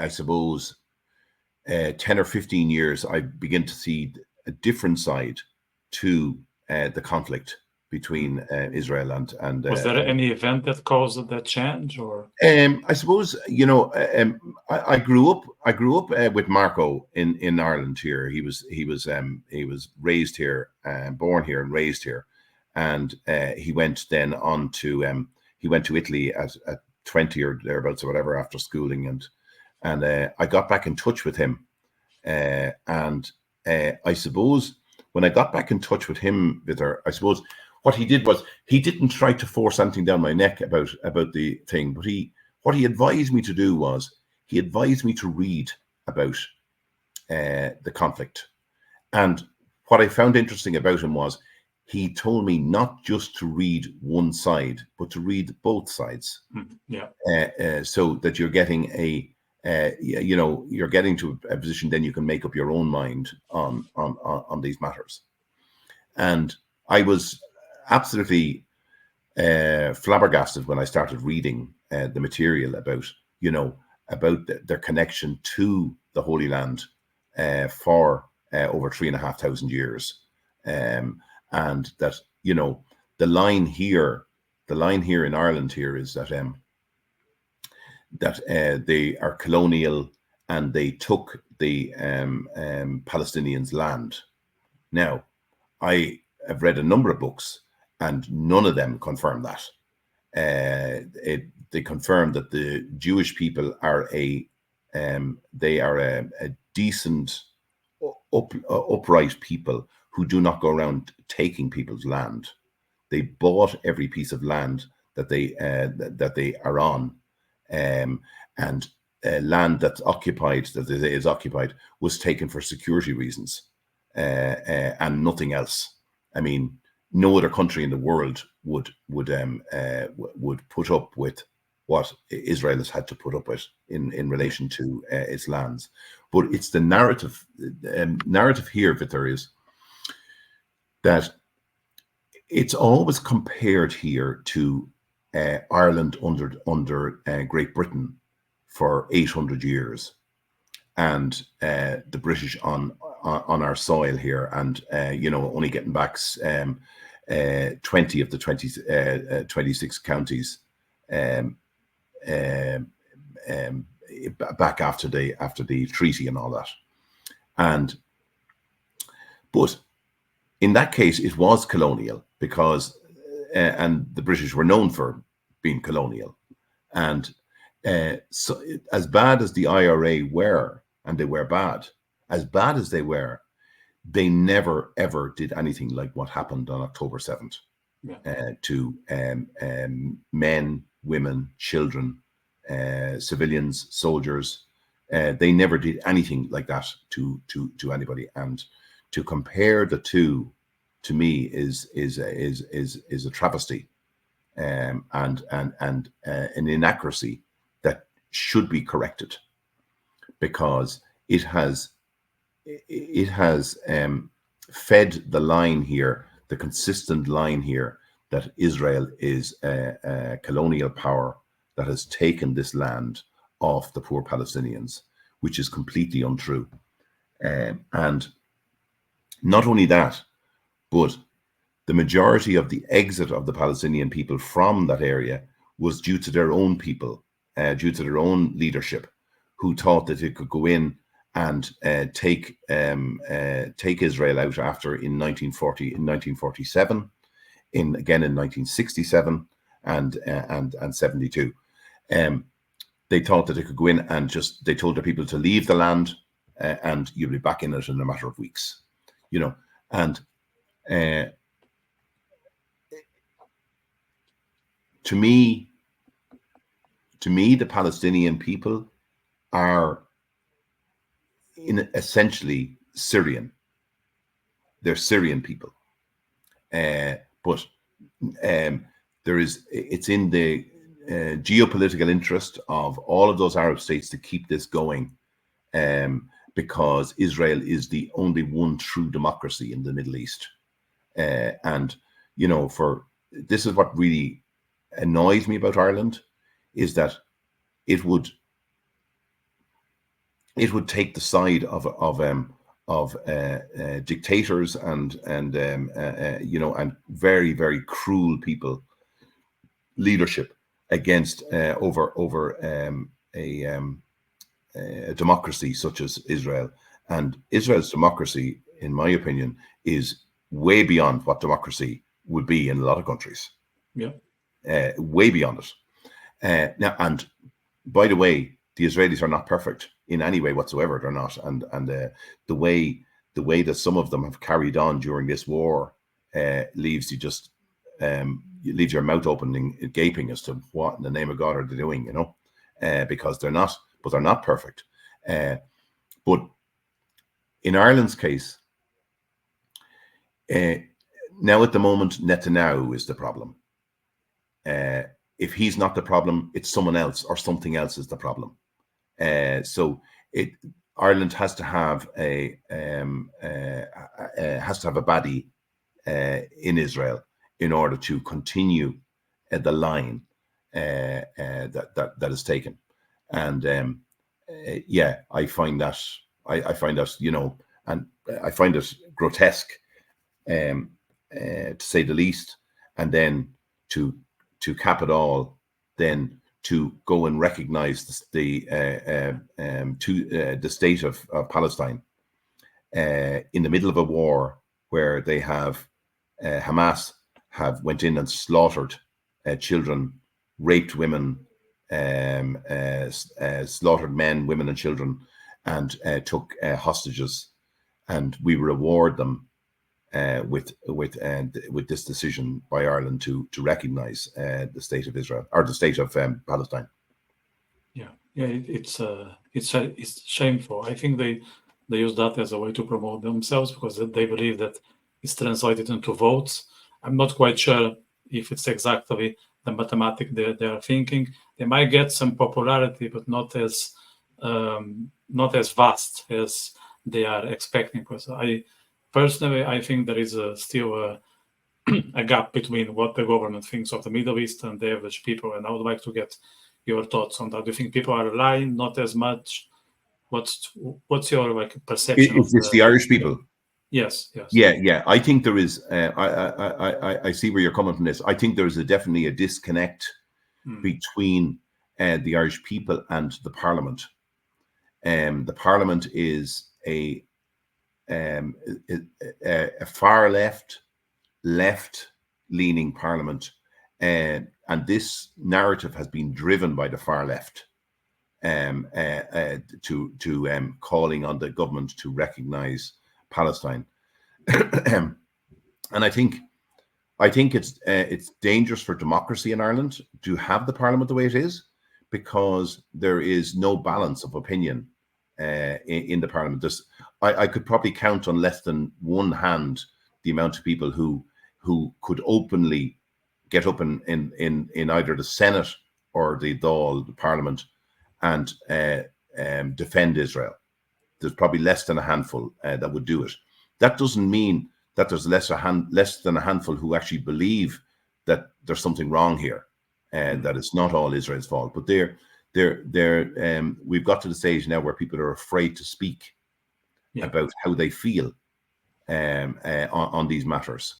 I suppose, 10 or 15 years, I begin to see a different side to the conflict between Israel and was there any event that caused that change, or? I suppose, you know, I grew up with Marco in Ireland here. He was raised here, born here and raised here, and he went then on to he went to Italy at 20 or thereabouts or whatever after schooling, and I got back in touch with him, and I suppose when I got back in touch with him, I suppose what he did was he didn't try to force anything down my neck about the thing, but what he advised me to do was he advised me to read about the conflict. And what I found interesting about him was he told me not just to read one side, but to read both sides. So that you're getting you're getting to a position, then you can make up your own mind on these matters. And I was absolutely flabbergasted when I started reading the material about their connection to the Holy Land for over 3,500 years, and that the line here in Ireland here is that they are colonial and they took the Palestinians' land. Now, I have read a number of books, and none of them confirm that. They confirm that the Jewish people are a decent, upright people who do not go around taking people's land. They bought every piece of land that they are on, and land that's occupied, that is occupied, was taken for security reasons, and nothing else. I mean, no other country in the world would put up with what Israel has had to put up with in relation to its lands. But it's the narrative here, Victor, is that it's always compared here to Ireland under Great Britain for 800 years, and the British on our soil here, and only getting back 20 of the 26 counties back after the treaty and all that. But in that case, it was colonial because and the British were known for being colonial, and so as bad as the IRA were, and they were bad, as bad as they were, they never ever did anything like what happened on October 7th to men, women, children, civilians, soldiers. They never did anything like that to anybody. And to compare the two, to me, is a travesty, and an inaccuracy that should be corrected, because it has fed the line here, the consistent line here, that Israel is a colonial power that has taken this land off the poor Palestinians, which is completely untrue. And not only that, but the majority of the exit of the Palestinian people from that area was due to their own people, due to their own leadership, who thought that it could go in and take Israel out after in 1947, again in 1967 and 72. They thought that it could go in and they told the people to leave the land, and you'll be back in it in a matter of weeks, and to me, the Palestinian people are essentially Syrian. They're Syrian people, but it's in the geopolitical interest of all of those Arab states to keep this going, because Israel is the only one true democracy in the Middle East. And this is what really annoys me about Ireland, is that it would it would take the side of dictators and and very, very cruel people leadership against a democracy such as Israel. And Israel's democracy, in my opinion, is way beyond what democracy would be in a lot of countries. Yeah. Way beyond it. Now, and by the way, the Israelis are not perfect in any way whatsoever. They're not, and the way that some of them have carried on during this war leaves leaves your mouth open and gaping as to what in the name of God are they doing, because they're not perfect. But in Ireland's case, now at the moment, Netanyahu is the problem. If he's not the problem, it's someone else or something else is the problem. So Ireland has to have a baddie in Israel in order to continue the line that is taken. And I find that and I find it grotesque, to say the least. And then to cap it all, then to go and recognize the state of Palestine in the middle of a war where they have Hamas have went in and slaughtered children, raped women, slaughtered men, women, and children, and took hostages, and we reward them with this decision by Ireland to recognise the state of Israel or the state of Palestine. It's shameful. I think they use that as a way to promote themselves because they believe that it's translated into votes. I'm not quite sure if it's exactly the mathematics they are thinking. They might get some popularity, but not as vast as they are expecting. Because I think there is still a gap between what the government thinks of the Middle East and the average people. And I would like to get your thoughts on that. Do you think people are lying? Not as much. What's your perception? Is this the Irish people? Yes. Yeah. I think there is. I see where you're coming from this. I think there is definitely a disconnect between the Irish people and the Parliament. The Parliament is a far left-leaning Parliament, and this narrative has been driven by the far left. To calling on the government to recognise Palestine, and I think it's dangerous for democracy in Ireland to have the Parliament the way it is, because there is no balance of opinion in the Parliament. I could probably count on less than one hand the amount of people who could openly get up in either the Senate or the Dáil, the Parliament, and defend Israel. There's probably less than a handful that would do it. That doesn't mean that there's less than a handful who actually believe that there's something wrong here, and that it's not all Israel's fault. But we've got to the stage now where people are afraid to speak about how they feel on these matters.